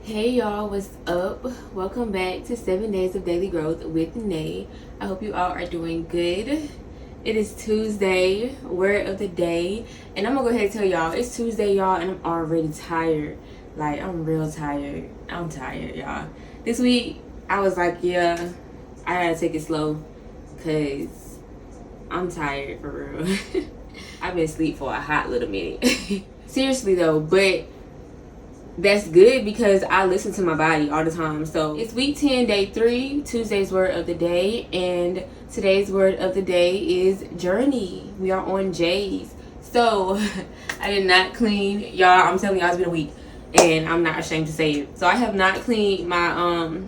Hey y'all, what's up? Welcome back to 7 Days of Daily Growth with Nay. I hope you all are doing good. It is Tuesday, word of the day, and I'm gonna go ahead and tell y'all it's Tuesday, y'all, and I'm already tired. Like, I'm real tired. I'm tired, y'all. This week, I was like, yeah, I gotta take it slow because I'm tired for real. I've been asleep for a hot little minute. Seriously though, but that's good because I listen to my body all the time. So it's week 10, day 3, Tuesday's word of the day, and today's word of the day is journey. We are on J's. So I did not clean, y'all. I'm telling y'all, it's been a week, and I'm not ashamed to say it. So I have not cleaned my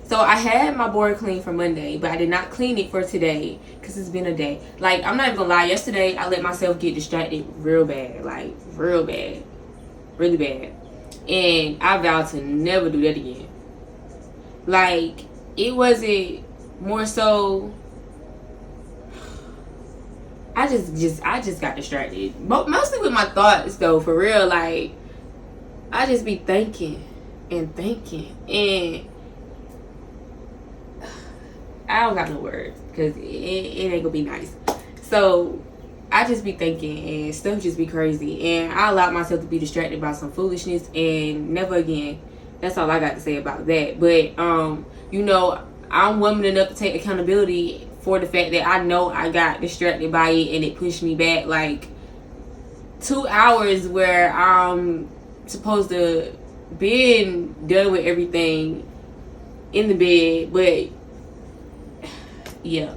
so I had my board clean for Monday, but I did not clean it for today because it's been a day. Like, I'm not even gonna lie, yesterday I let myself get distracted real bad, like real bad, really bad. And I vowed to never do that again. Like, it wasn't more so I just got distracted. But mostly with my thoughts though, for real. Like, I just be thinking and I don't got no words because it ain't gonna be nice. So I just be thinking and stuff just be crazy, and I allowed myself to be distracted by some foolishness, and never again. That's all I got to say about that. But I'm woman enough to take accountability for the fact that I know I got distracted by it and it pushed me back like 2 hours where I'm supposed to been done with everything in the bed. But yeah.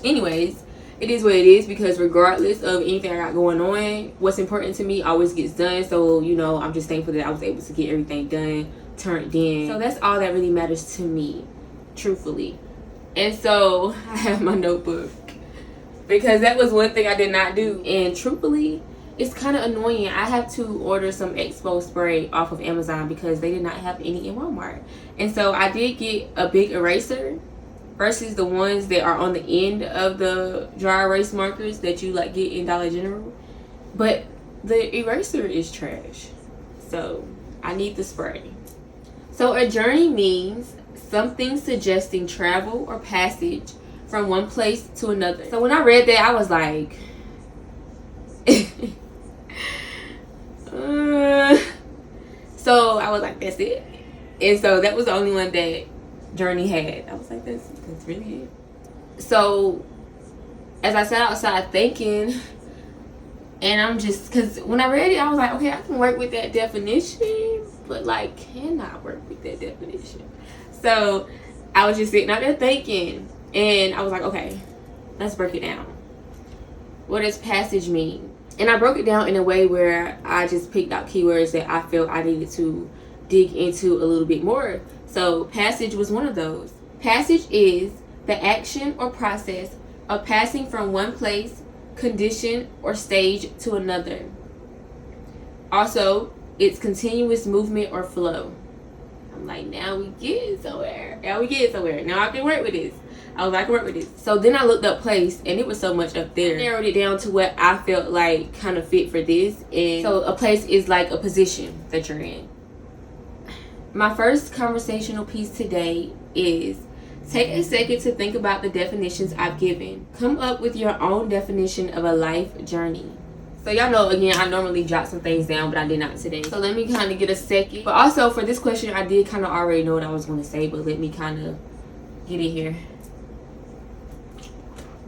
Anyways, it is what it is because regardless of anything I got going on, what's important to me always gets done. So, I'm just thankful that I was able to get everything done, turned in. So that's all that really matters to me, truthfully. And so I have my notebook because that was one thing I did not do. And truthfully, it's kind of annoying. I have to order some Expo spray off of Amazon because they did not have any in Walmart. And so I did get a big eraser versus the ones that are on the end of the dry erase markers that you like get in Dollar General. But the eraser is trash. So I need the spray. So a journey means something suggesting travel or passage from one place to another. So when I read that, I was like, so I was like, that's it. And so that was the only one that Journey had. I was like, that's really it. So as I sat outside thinking, and I'm just, because when I read it, I was like, okay, I can work with that definition, but like, can I work with that definition? So I was just sitting out there thinking, and I was like, okay, let's break it down. What does passage mean? And I broke it down in a way where I just picked out keywords that I felt I needed to dig into a little bit more. So passage was one of those. Passage is the action or process of passing from one place, condition, or stage to another. Also, it's continuous movement or flow. I'm like, now we get somewhere. Now I can work with this. I was like, I can work with this. So then I looked up place, and it was so much up there. I narrowed it down to what I felt like kind of fit for this. And so a place is like a position that you're in. My first conversational piece today is take a second to think about the definitions I've given. Come up with your own definition of a life journey. So y'all know, again, I normally jot some things down, but I did not today. So let me kind of get a second. But also for this question, I did kind of already know what I was going to say, but let me kind of get it here.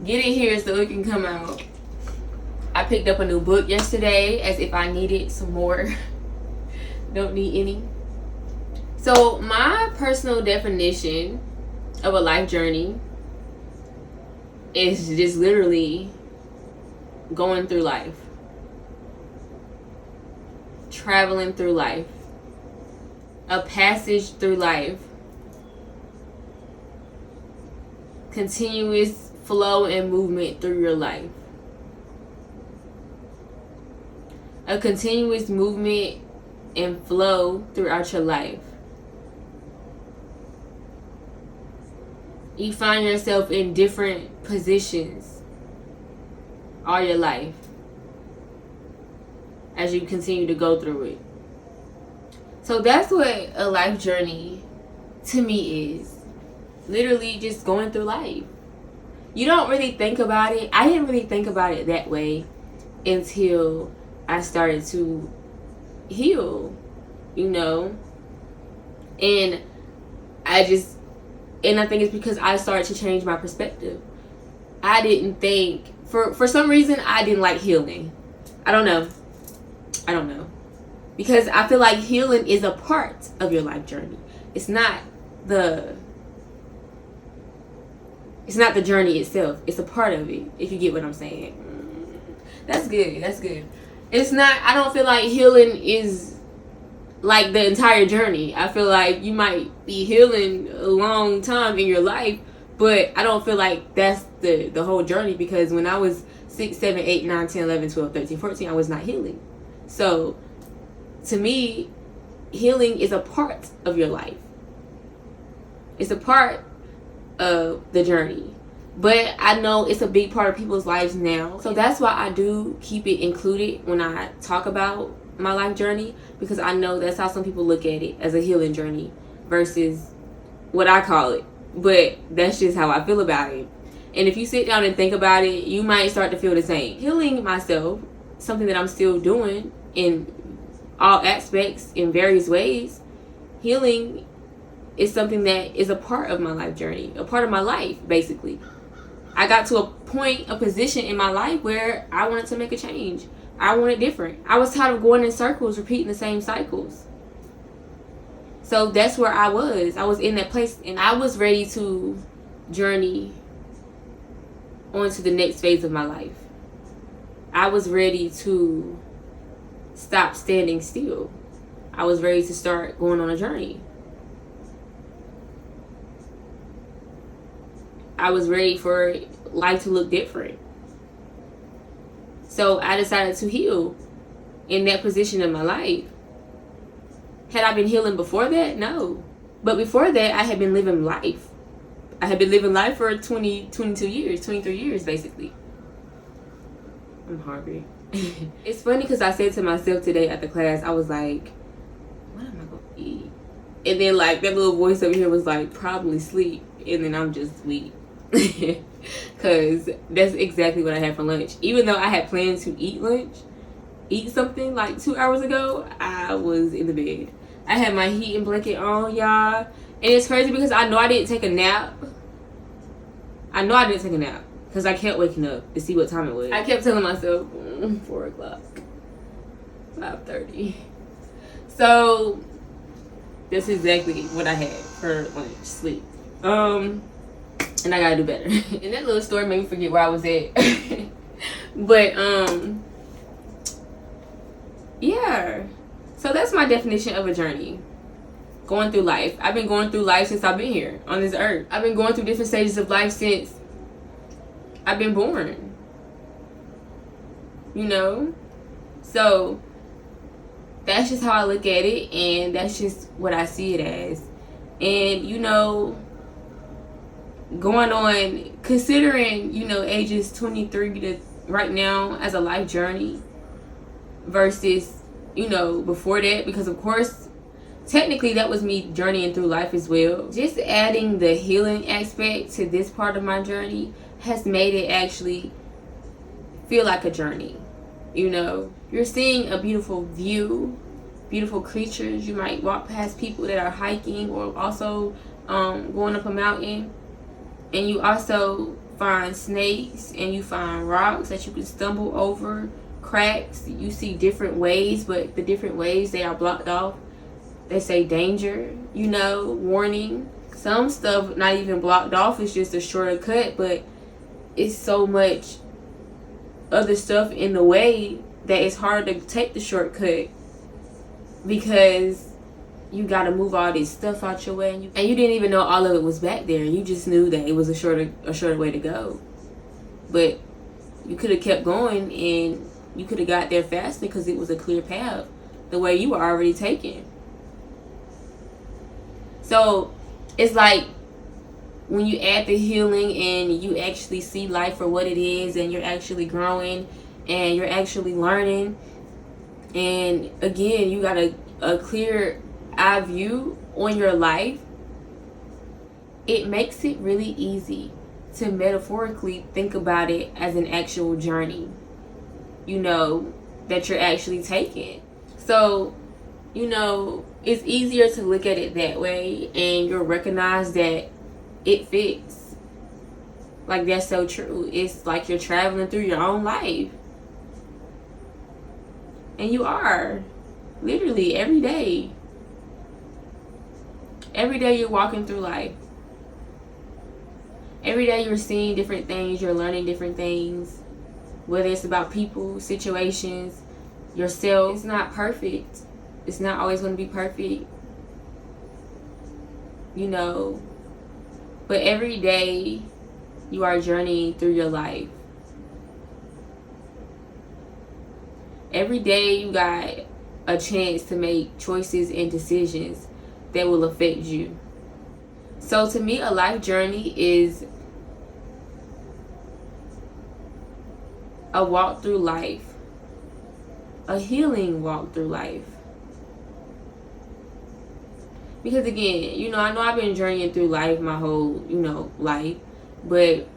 Get it here so it can come out. I picked up a new book yesterday as if I needed some more. Don't need any. So my personal definition of a life journey is just literally going through life, traveling through life, a passage through life, continuous flow and movement through your life, a continuous movement and flow throughout your life. You find yourself in different positions all your life as you continue to go through it. So that's what a life journey to me is. Literally just going through life. You don't really think about it. I didn't really think about it that way until I started to heal, you know. And I think it's because I started to change my perspective. I didn't think, for some reason, I didn't like healing. I don't know. Because I feel like healing is a part of your life journey. It's not the journey itself. It's a part of it, if you get what I'm saying. That's good. It's not, I don't feel like healing is like the entire journey. I feel like you might be healing a long time in your life, but I don't feel like that's the whole journey, because when I was 6, 7, 8, 9, 10, 11, 12, 13, 14, I was not healing. So to me, healing is a part of your life. It's a part of the journey. But I know it's a big part of people's lives now. So that's why I do keep it included when I talk about my life journey, because I know that's how some people look at it, as a healing journey versus what I call it. But that's just how I feel about it. And if you sit down and think about it, you might start to feel the same. Healing myself, something that I'm still doing in all aspects in various ways. Healing is something that is a part of my life journey, a part of my life, basically. I got to a position in my life where I wanted to make a change. I wanted different. I was tired of going in circles, repeating the same cycles. So that's where I was. I was in that place, and I was ready to journey on to the next phase of my life. I was ready to stop standing still. I was ready to start going on a journey. I was ready for life to look different. So I decided to heal in that position in my life. Had I been healing before that? No. But before that, I had been living life. I had been living life for 22 years, 23 years, basically. I'm hungry. It's funny because I said to myself today at the class, I was like, what am I going to eat? And then like that little voice over here was like, probably sleep. And then I'm just weak. Because that's exactly what I had for lunch. Even though I had planned to eat something like 2 hours ago, I was in the bed. I had my heat and blanket on, y'all. And it's crazy because I know I didn't take a nap. Because I kept waking up to see what time it was. I kept telling myself, 4 o'clock, 5:30. So that's exactly what I had for lunch, sleep. And I gotta do better. And that little story made me forget where I was at. But yeah. So that's my definition of a journey. Going through life. I've been going through life since I've been here on this earth. I've been going through different stages of life since I've been born. You know? So that's just how I look at it, and that's just what I see it as. And you know, going on, considering, you know, ages 23 to right now as a life journey versus, you know, before that, because of course technically that was me journeying through life as well. Just adding the healing aspect to this part of my journey has made it actually feel like a journey. You know, you're seeing a beautiful view, beautiful creatures. You might walk past people that are hiking or also going up a mountain. And you also find snakes, and you find rocks that you can stumble over, cracks. You see different ways, but the different ways, they are blocked off. They say danger, you know, warning. Some stuff not even blocked off, it's just a shortcut, but it's so much other stuff in the way that it's hard to take the shortcut, because you gotta move all this stuff out your way, and you didn't even know all of it was back there. You just knew that it was a shorter way to go. But you could have kept going, and you could have got there faster because it was a clear path, the way you were already taking. So it's like when you add the healing and you actually see life for what it is, and you're actually growing and you're actually learning, and again, you got a clear I view on your life, it makes it really easy to metaphorically think about it as an actual journey, that you're actually taking. So, it's easier to look at it that way, and you'll recognize that it fits. Like, that's so true. It's like you're traveling through your own life. And you are. Literally, every day. Every day you're walking through life. Every day you're seeing different things, you're learning different things. Whether it's about people, situations, yourself. It's not perfect. It's not always going to be perfect. But every day you are journeying through your life. Every day you got a chance to make choices and decisions that will affect you. So to me, a life journey is a walk through life, a healing walk through life. Because again, I know I've been journeying through life my whole, life, but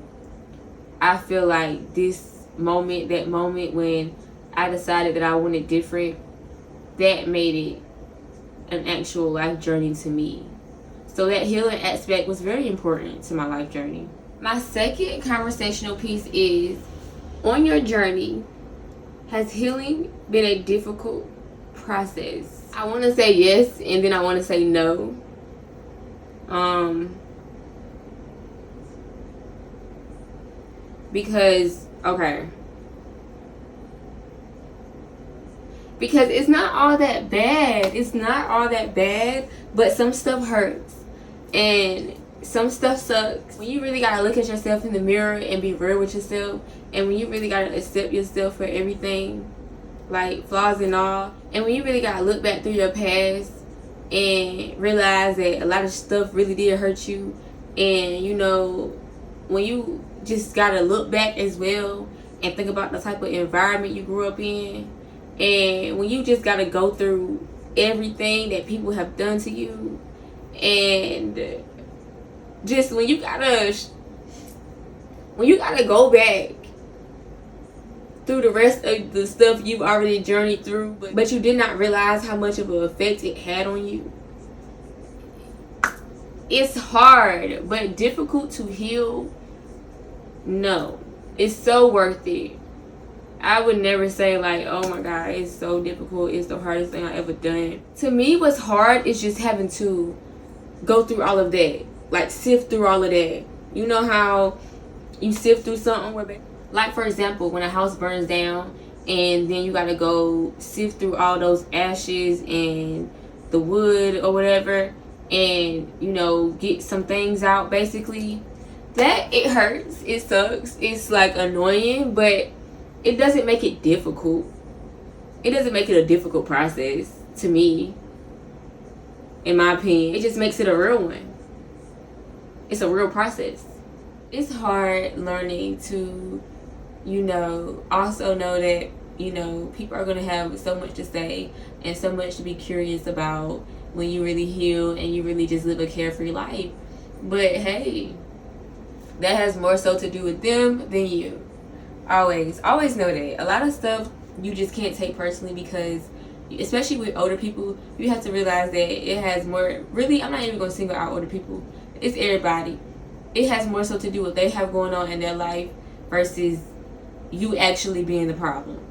I feel like that moment when I decided that I wanted different, that made it an actual life journey to me. So that healing aspect was very important to my life journey. My second conversational piece is, on your journey, has healing been a difficult process? I want to say yes, and then I want to say no. Because it's not all that bad. It's not all that bad, but some stuff hurts. And some stuff sucks. When you really gotta look at yourself in the mirror and be real with yourself, and when you really gotta accept yourself for everything, like flaws and all, and when you really gotta look back through your past and realize that a lot of stuff really did hurt you, and when you just gotta look back as well and think about the type of environment you grew up in, and when you just gotta go through everything that people have done to you, and just when you gotta go back through the rest of the stuff you've already journeyed through, but you did not realize how much of an effect it had on you. It's hard, but difficult to heal. No, it's so worth it. I would never say like, oh my God, it's so difficult, it's the hardest thing I ever done. To me, what's hard is just having to go through all of that, like sift through all of that. You know how you sift through something where, like for example, when a house burns down and then you gotta go sift through all those ashes and the wood or whatever, and get some things out, basically. That, it hurts, it sucks, it's like annoying, but it doesn't make it difficult. It doesn't make it a difficult process to me, in my opinion. It just makes it a real one. It's a real process. It's hard learning to, also know that, people are going to have so much to say and so much to be curious about when you really heal and you really just live a carefree life. But hey, that has more so to do with them than you. Always know that. A lot of stuff you just can't take personally, because especially with older people, you have to realize that it has more, really, I'm not even going to single out older people. It's everybody. It has more so to do with what they have going on in their life versus you actually being the problem.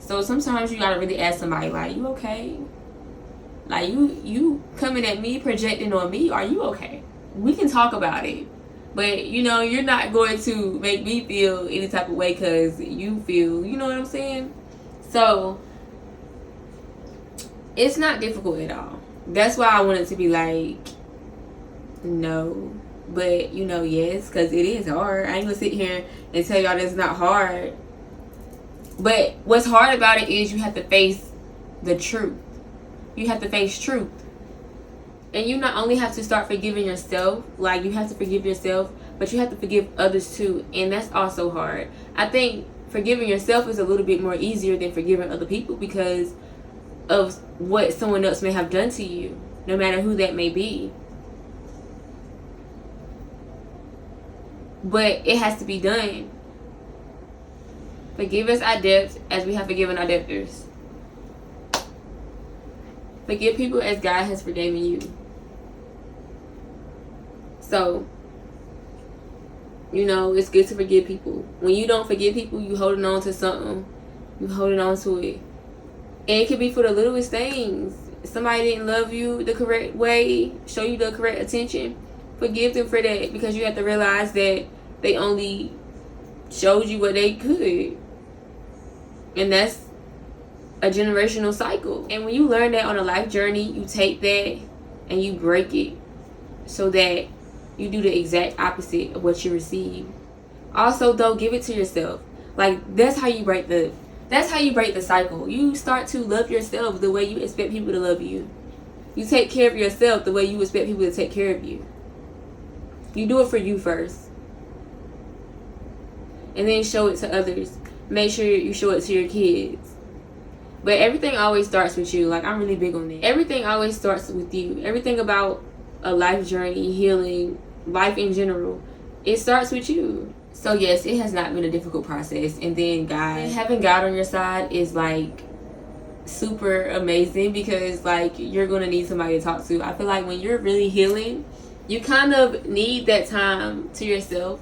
So sometimes you got to really ask somebody, like, you okay? Like, you coming at me, projecting on me, are you okay? We can talk about it. But, you're not going to make me feel any type of way because you feel, you know what I'm saying? So, it's not difficult at all. That's why I wanted to be like, no. But, yes, because it is hard. I ain't going to sit here and tell y'all that it's not hard. But what's hard about it is you have to face the truth. You have to face truth. And you not only have to start forgiving yourself, like you have to forgive yourself, but you have to forgive others too. And that's also hard. I think forgiving yourself is a little bit more easier than forgiving other people because of what someone else may have done to you. no matter who that may be. But it has to be done. Forgive us our debts as we have forgiven our debtors. Forgive people as God has forgiven you. So, it's good to forgive people. When you don't forgive people, you holding on to something. You holding on to it. And it could be for the littlest things. Somebody didn't love you the correct way, show you the correct attention. Forgive them for that, because you have to realize that they only showed you what they could. And that's a generational cycle. And when you learn that on a life journey, you take that and you break it so that you do the exact opposite of what you receive. Also, though, give it to yourself. Like, that's how you break the cycle. You start to love yourself the way you expect people to love you. You take care of yourself the way you expect people to take care of you. You do it for you first. And then show it to others. Make sure you show it to your kids. But everything always starts with you. Like, I'm really big on that. Everything always starts with you. Everything about a life journey, healing, life in general, it starts with you. So yes, it has not been a difficult process. And then having God on your side is like super amazing, because like you're going to need somebody to talk to. I feel like when you're really healing, you kind of need that time to yourself.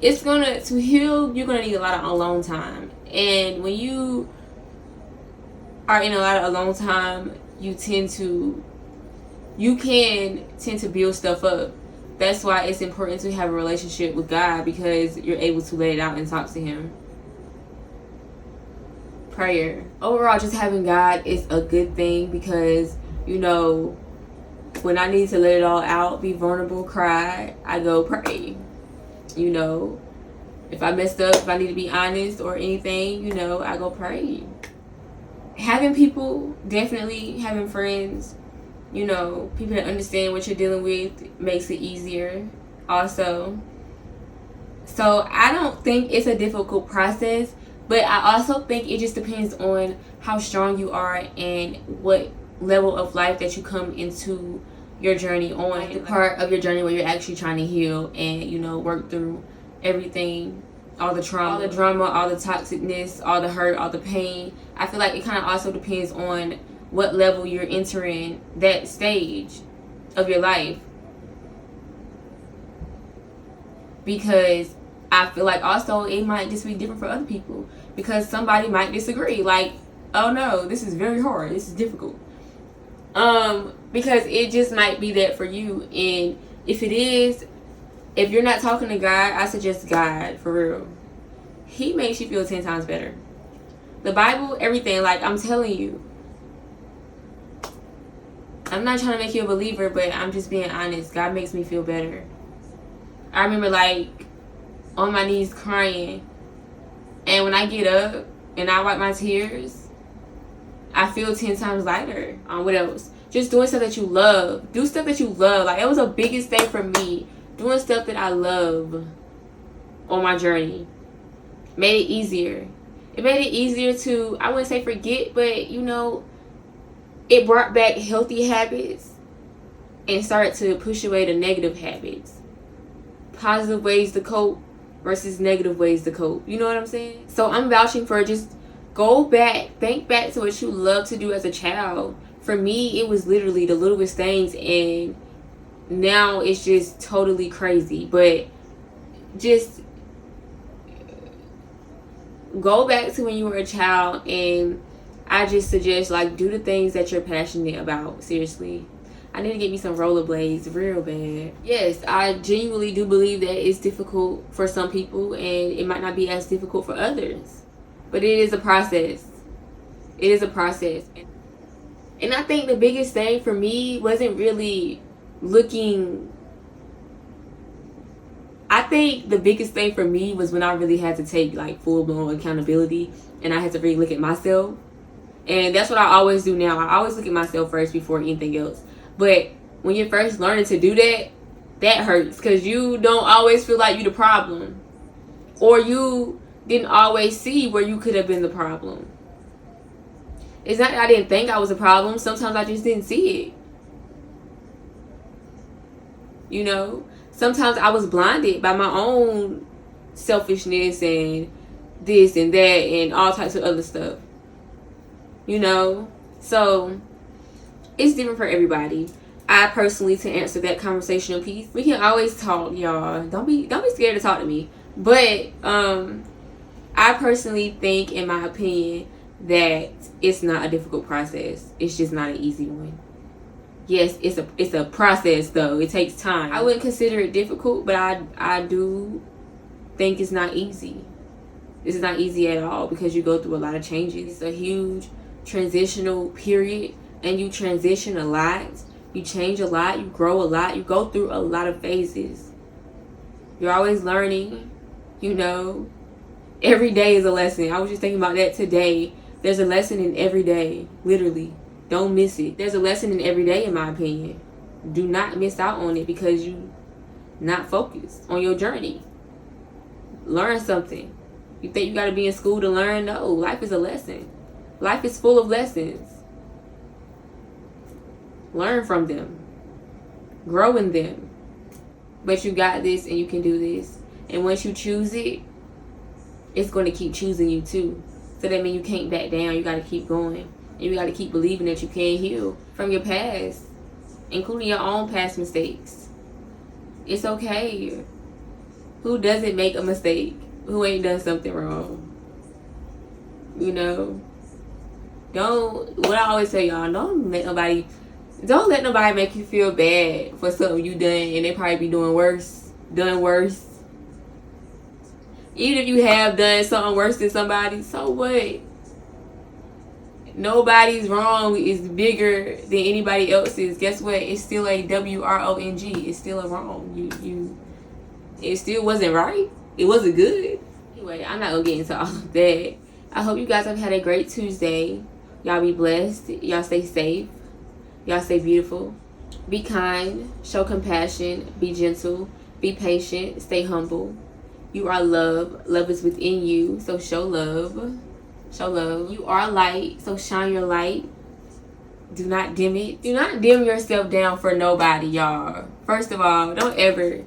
To heal, you're going to need a lot of alone time. And when you are in a lot of alone time, you can tend to build stuff up. That's why it's important to have a relationship with God, because you're able to let it out and talk to Him. Prayer. Overall, just having God is a good thing, because, when I need to let it all out, be vulnerable, cry, I go pray. If I messed up, if I need to be honest or anything, I go pray. Having people, definitely having friends, people that understand what you're dealing with makes it easier also. So I don't think it's a difficult process, but I also think it just depends on how strong you are and what level of life that you come into your journey on. The part of your journey where you're actually trying to heal and, work through everything, all the trauma, all the toxicness, all the hurt, all the pain. I feel like it kind of also depends on what level you're entering that stage of your life. Because I feel like also it might just be different for other people, because somebody might disagree. Like, oh no, this is very hard, this is difficult. Because it just might be that for you. And if you're not talking to God, I suggest God, for real. He makes you feel 10 times better. The Bible, everything, like I'm telling you. I'm not trying to make you a believer, but I'm just being honest. God makes me feel better. I remember on my knees crying, and when I get up and I wipe my tears, I feel 10 times lighter. What else? Just doing stuff that you love. Do stuff that you love. Like, it was the biggest thing for me. Doing stuff that I love on my journey made it easier. It made it easier to, I wouldn't say forget, but it brought back healthy habits and started to push away the negative habits. Positive ways to cope versus negative ways to cope. You know what I'm saying? So I'm vouching for, just go back, think back to what you loved to do as a child. For me, it was literally the littlest things, and now it's just totally crazy. But just go back to when you were a child, and I just suggest, do the things that you're passionate about. Seriously. I need to get me some rollerblades real bad. Yes, I genuinely do believe that it's difficult for some people, and it might not be as difficult for others. But it is a process. It is a process. And I think the biggest thing for me wasn't really I think the biggest thing for me was when I really had to take full-blown accountability, and I had to really look at myself. And that's what I always do now. I always look at myself first before anything else. But when you're first learning to do that, that hurts, because you don't always feel like you're the problem, or you didn't always see where you could have been the problem. It's not that I didn't think I was a problem. Sometimes I just didn't see it. You know, sometimes I was blinded by my own selfishness and this and that and all types of other stuff. You know, so it's different for everybody. I personally, to answer that conversational piece, we can always talk, y'all. Don't be scared to talk to me. But I personally think, in my opinion, that it's not a difficult process. It's just not an easy one. Yes, it's a process though. It takes time. I wouldn't consider it difficult, but I do think it's not easy. It's not easy at all because you go through a lot of changes. It's a huge transitional period, and you transition a lot. You change a lot. You grow a lot. You go through a lot of phases. You're always learning, you know. Every day is a lesson. I was just thinking about that today. There's a lesson in every day, literally. Don't miss it. There's a lesson in every day, in my opinion. Do not miss out on it because you not focused on your journey. Learn something. You think you got to be in school to learn? No, life is a lesson. Life is full of lessons. Learn from them. Grow in them. But you got this and you can do this. And once you choose it, it's going to keep choosing you too. So that means you can't back down. You got to keep going. And you got to keep believing that you can heal from your past, including your own past mistakes. It's okay. Who doesn't make a mistake? Who ain't done something wrong? You know? What I always tell y'all, don't let nobody make you feel bad for something you done and they probably be done worse. Even if you have done something worse than somebody, so what? Nobody's wrong is bigger than anybody else's. Guess what? It's still a wrong. It's still a wrong. It still wasn't right. It wasn't good. Anyway, I'm not gonna get into all of that. I hope you guys have had a great Tuesday. Y'all be blessed. Y'all stay safe. Y'all stay beautiful. Be kind. Show compassion. Be gentle. Be patient. Stay humble. You are love. Love is within you. So show love. Show love. You are light. So shine your light. Do not dim it. Do not dim yourself down for nobody, y'all. First of all, don't ever.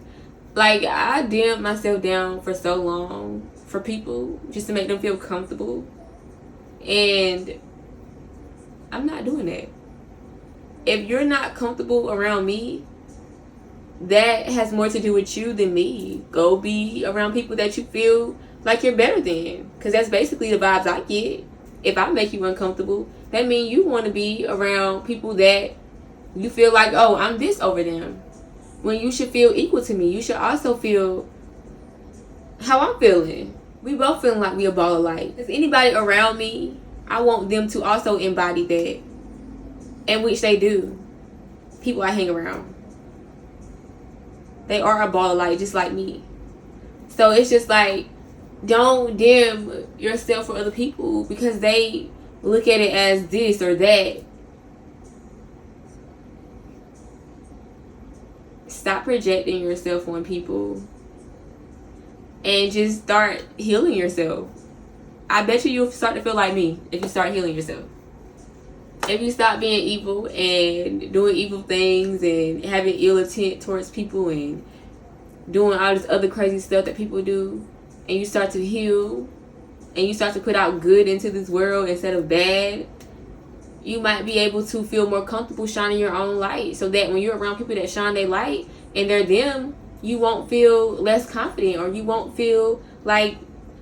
Like, I dimmed myself down for so long for people just to make them feel comfortable. And I'm not doing that. If you're not comfortable around me, that has more to do with you than me. Go be around people that you feel like you're better than. Because that's basically the vibes I get. If I make you uncomfortable, that means you want to be around people that you feel like, oh, I'm this over them. When you should feel equal to me. You should also feel how I'm feeling. We both feeling like we a ball of light. If anybody around me, I want them to also embody that. And which they do. People I hang around. They are a ball of light just like me. So it's just like, don't dim yourself for other people because they look at it as this or that. Stop projecting yourself on people and just start healing yourself. I bet you'll start to feel like me if you start healing yourself. If you stop being evil and doing evil things and having ill intent towards people and doing all this other crazy stuff that people do, and you start to heal and you start to put out good into this world instead of bad, you might be able to feel more comfortable shining your own light, so that when you're around people that shine their light and they're them, you won't feel less confident, or you won't feel like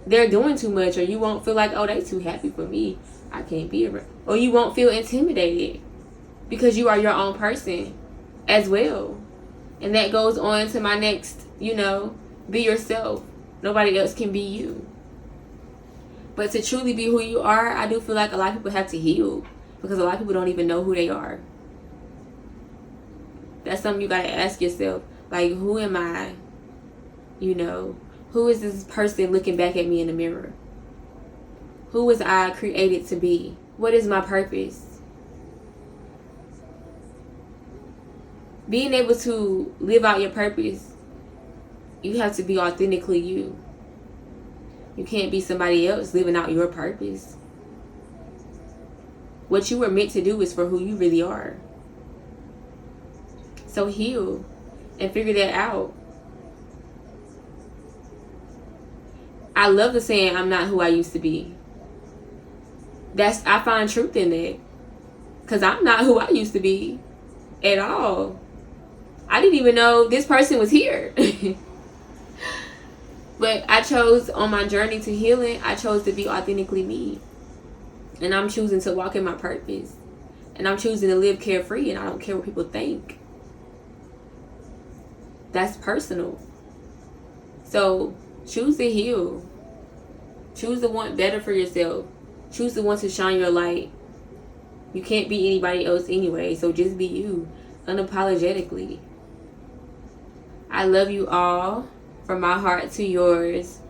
they're doing too much, or you won't feel like, oh, they too happy for me, I can't be around. Or you won't feel intimidated because you are your own person as well. And that goes on to my next, be yourself. Nobody else can be you. But to truly be who you are, I do feel like a lot of people have to heal, because a lot of people don't even know who they are. That's something you got to ask yourself. Like, who am I? Who is this person looking back at me in the mirror? Who was I created to be? What is my purpose? Being able to live out your purpose, you have to be authentically you. You can't be somebody else living out your purpose. What you were meant to do is for who you really are. So heal and figure that out. I love the saying, I'm not who I used to be. I find truth in that. Because I'm not who I used to be at all. I didn't even know this person was here. But I chose, on my journey to healing, I chose to be authentically me. And I'm choosing to walk in my purpose. And I'm choosing to live carefree, and I don't care what people think. That's personal. So choose to heal. Choose to want better for yourself. Choose to want to shine your light. You can't be anybody else anyway, so just be you, unapologetically. I love you all, from my heart to yours.